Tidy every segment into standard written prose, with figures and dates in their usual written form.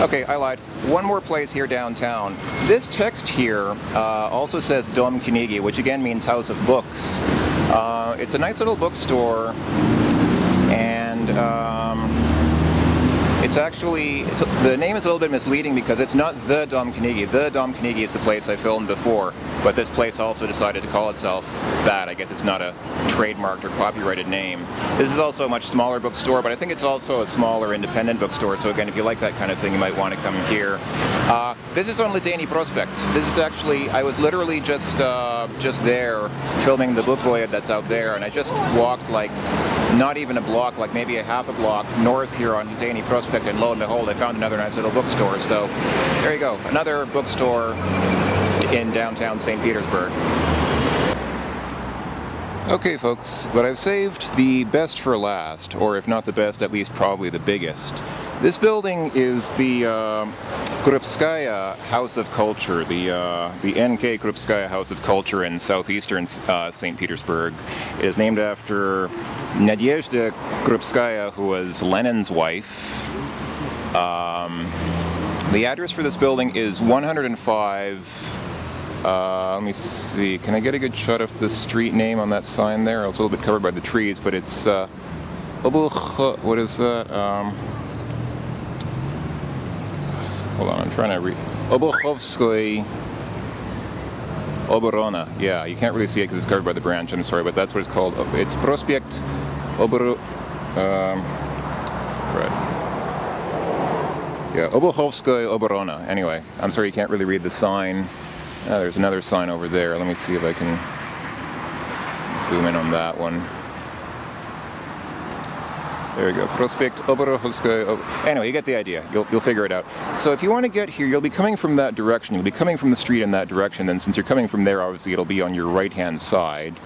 Okay, I lied. One more place here downtown. This text here also says Dom Knigi, which again means House of Books. It's a nice little bookstore, and it's actually, the name is a little bit misleading because it's not the Dom Knigi. The Dom Knigi is the place I filmed before, but this place also decided to call itself that. I guess it's not a trademarked or copyrighted name. This is also a much smaller bookstore, but I think it's also a smaller independent bookstore, so again, if you like that kind of thing, you might want to come here. This is on Liteyny Prospect. This is actually, I was literally just there filming the book voyage that's out there, and I just walked like not even a block, like maybe a half a block north here on Liteyny Prospect, and lo and behold, I found another nice little bookstore. So there you go, another bookstore in downtown Saint Petersburg. Okay folks, but I've saved the best for last, or if not the best, at least probably the biggest. This building is the Krupskaya House of Culture, the NK Krupskaya House of Culture in southeastern St. Petersburg. It is named after Nadezhda Krupskaya, who was Lenin's wife. The address for this building is 105. Let me see, can I get a good shot of the street name on that sign there? It's a little bit covered by the trees, but it's, what is that? Hold on, I'm trying to read. Obukhovskoy Oborona. Yeah, you can't really see it because it's covered by the branch, I'm sorry, but that's what it's called. It's Prospect Oboro... right. Yeah, Obukhovskoy Oborona. Anyway, I'm sorry you can't really read the sign. There's another sign over there. Let me see if I can zoom in on that one. There we go. Prospect Oborokhovskoye. Anyway, you get the idea. You'll figure it out. So if you want to get here, you'll be coming from that direction. You'll be coming from the street in that direction. And since you're coming from there, obviously it'll be on your right-hand side.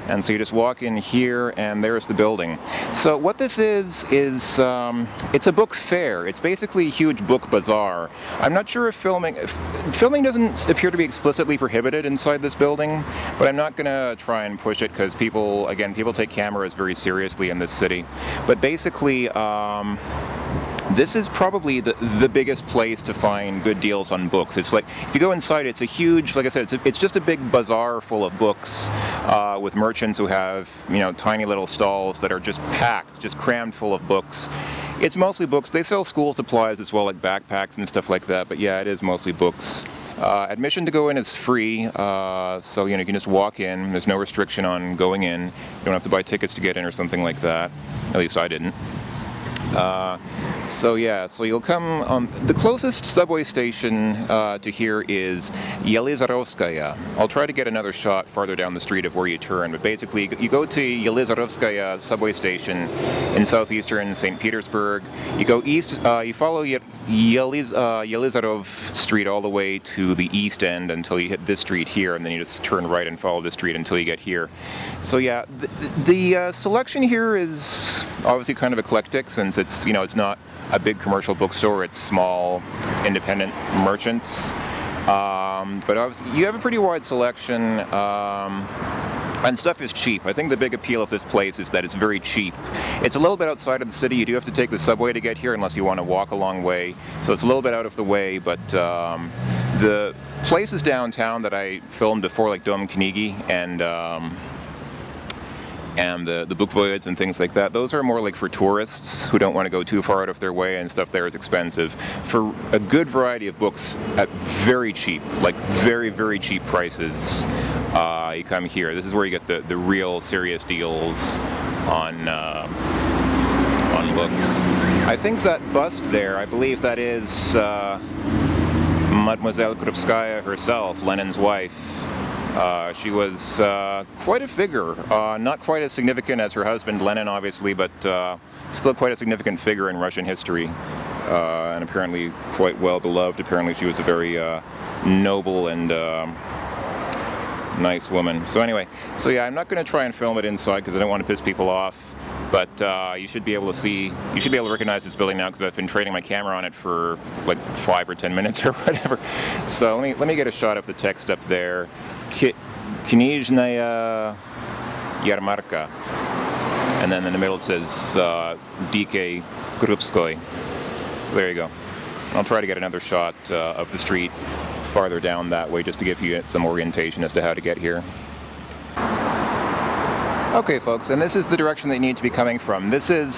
And so you just walk in here, and there's the building. So what this is it's a book fair. It's basically a huge book bazaar. I'm not sure if filming doesn't appear to be explicitly prohibited inside this building, but I'm not going to try and push it because people take cameras very seriously in this city. But basically, this is probably the biggest place to find good deals on books. It's like, if you go inside, it's a huge, like I said, it's just a big bazaar full of books with merchants who have, you know, tiny little stalls that are just packed, just crammed full of books. It's mostly books. They sell school supplies as well, like backpacks and stuff like that, but yeah, it is mostly books. Admission to go in is free, so you know, you can just walk in. There's no restriction on going in. You don't have to buy tickets to get in or something like that. At least I didn't. So yeah, so you'll come on, the closest subway station to here is Yelizarovskaya. I'll try to get another shot farther down the street of where you turn, but basically you go to Yelizarovskaya subway station in southeastern St. Petersburg. You go east, you follow Yelizarov Street all the way to the east end until you hit this street here, and then you just turn right and follow this street until you get here. So yeah, the selection here is obviously kind of eclectic, since it's, you know, it's not a big commercial bookstore, it's small independent merchants. But obviously you have a pretty wide selection, and stuff is cheap. I think the big appeal of this place is that it's very cheap. It's a little bit outside of the city. You do have to take the subway to get here unless you want to walk a long way. So it's a little bit out of the way, but the places downtown that I filmed before, like Dom Knigi and the book voyage and things like that, those are more like for tourists who don't want to go too far out of their way, and stuff there is expensive. For a good variety of books at very cheap, like very, very cheap prices, you come here. This is where you get the real serious deals on books. I think that bust there, I believe that is Mademoiselle Krupskaya herself, Lenin's wife. She was quite a figure, not quite as significant as her husband Lenin, obviously, but still quite a significant figure in Russian history, and apparently quite well beloved. Apparently she was a very noble and nice woman. So anyway, so yeah, I'm not going to try and film it inside because I don't want to piss people off, but you should be able to see, you should be able to recognize this building now because I've been trading my camera on it for like 5 or 10 minutes or whatever. So let me get a shot of the text up there. Knizhnaya Yarmarka. And then in the middle it says DK Krupskoy. So there you go. I'll try to get another shot of the street farther down that way just to give you some orientation as to how to get here. Okay folks, and this is the direction that you need to be coming from. This is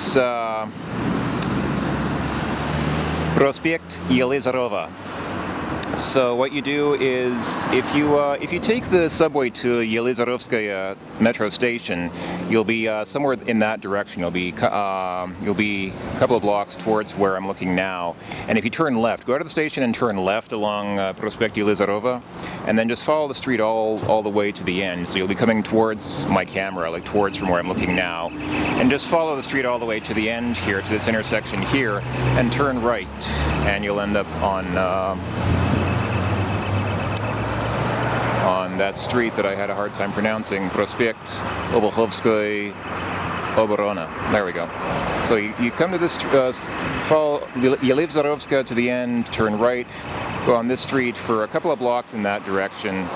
Prospekt Yelizarova. So what you do is, if you take the subway to Yelizarovskaya metro station, you'll be somewhere in that direction. You'll be a couple of blocks towards where I'm looking now. And if you turn left, go to the station and turn left along Prospekt Yelizarova, and then just follow the street all the way to the end. So you'll be coming towards my camera, like towards from where I'm looking now, and just follow the street all the way to the end here, to this intersection here, and turn right, and you'll end up on that street that I had a hard time pronouncing, Prospekt Obokhovskoy Oborona. There we go. So you come to this, follow Yelizarovska to the end, turn right, go on this street for a couple of blocks in that direction.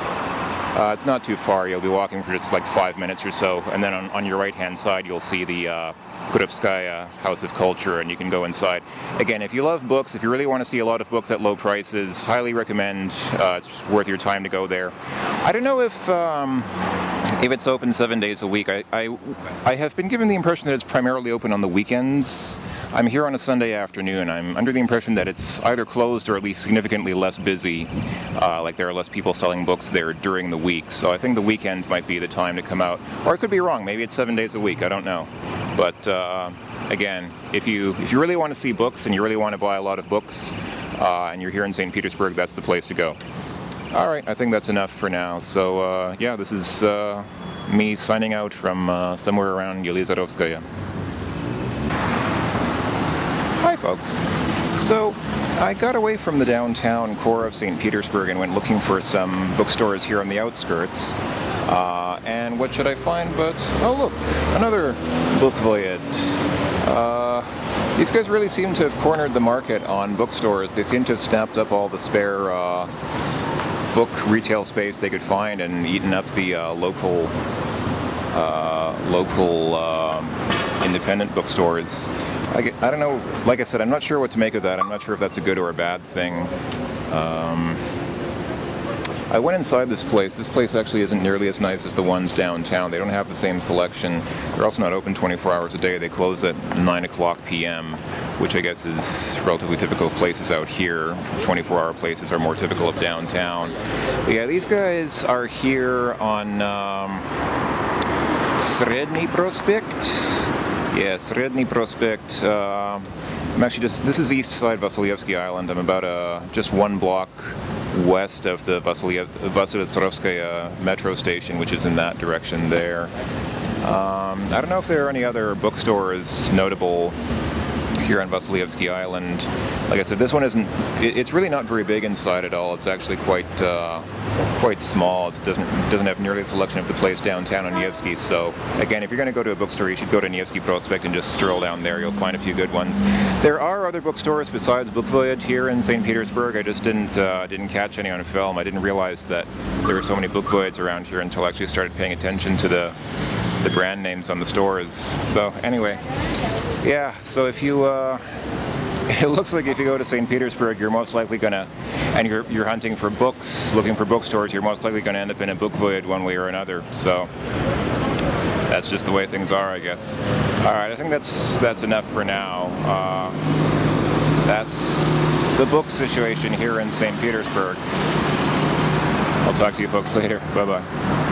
It's not too far. You'll be walking for just like 5 minutes or so, and then on your right-hand side you'll see the Krupskaya House of Culture, and you can go inside. Again, if you love books, if you really want to see a lot of books at low prices, highly recommend. It's worth your time to go there. I don't know if it's open 7 days a week. I have been given the impression that it's primarily open on the weekends. I'm here on a Sunday afternoon. I'm under the impression that it's either closed or at least significantly less busy. Like there are less people selling books there during the week. So I think the weekend might be the time to come out. Or I could be wrong. Maybe it's 7 days a week. I don't know. But again, if you really want to see books and you really want to buy a lot of books, and you're here in St. Petersburg, that's the place to go. All right, I think that's enough for now. So yeah, this is me signing out from somewhere around Yelizarovskaya. Hi folks. So I got away from the downtown core of St. Petersburg and went looking for some bookstores here on the outskirts. And what should I find but, oh look, another book voyage. These guys really seem to have cornered the market on bookstores. They seem to have snapped up all the spare book retail space they could find and eaten up the local independent bookstores. I don't know, like I said, I'm not sure what to make of that. I'm not sure if that's a good or a bad thing. I went inside this place. This place actually isn't nearly as nice as the ones downtown. They don't have the same selection. They're also not open 24 hours a day. They close at 9 o'clock p.m., which I guess is relatively typical of places out here. 24-hour places are more typical of downtown. But yeah, these guys are here on Sredny Prospekt. Yeah, Sredny Prospekt. I'm actually this is east side Vasilyevsky Island. I'm about just 1 block west of the Vasilistrovskaya metro station, which is in that direction there. I don't know if there are any other bookstores notable here on Vasilyevsky Island. Like I said, this one isn't, it's really not very big inside at all. It's actually quite small. It doesn't have nearly the selection of the place downtown on Nevsky. So again, if you're going to go to a bookstore, you should go to Nevsky Prospekt and just stroll down there. You'll find a few good ones. There are other bookstores besides Book Voyage here in St. Petersburg. I just didn't catch any on film. I didn't realize that there were so many Book Voyage around here until I actually started paying attention to the brand names on the stores. So anyway, yeah, so if you it looks like if you go to St. Petersburg, you're most likely gonna, and you're hunting for books, looking for bookstores, you're most likely gonna end up in a book voyage one way or another. So that's just the way things are, I guess. All right, I think that's enough for now. That's the book situation here in St. Petersburg. I'll talk to you folks later. Bye-bye.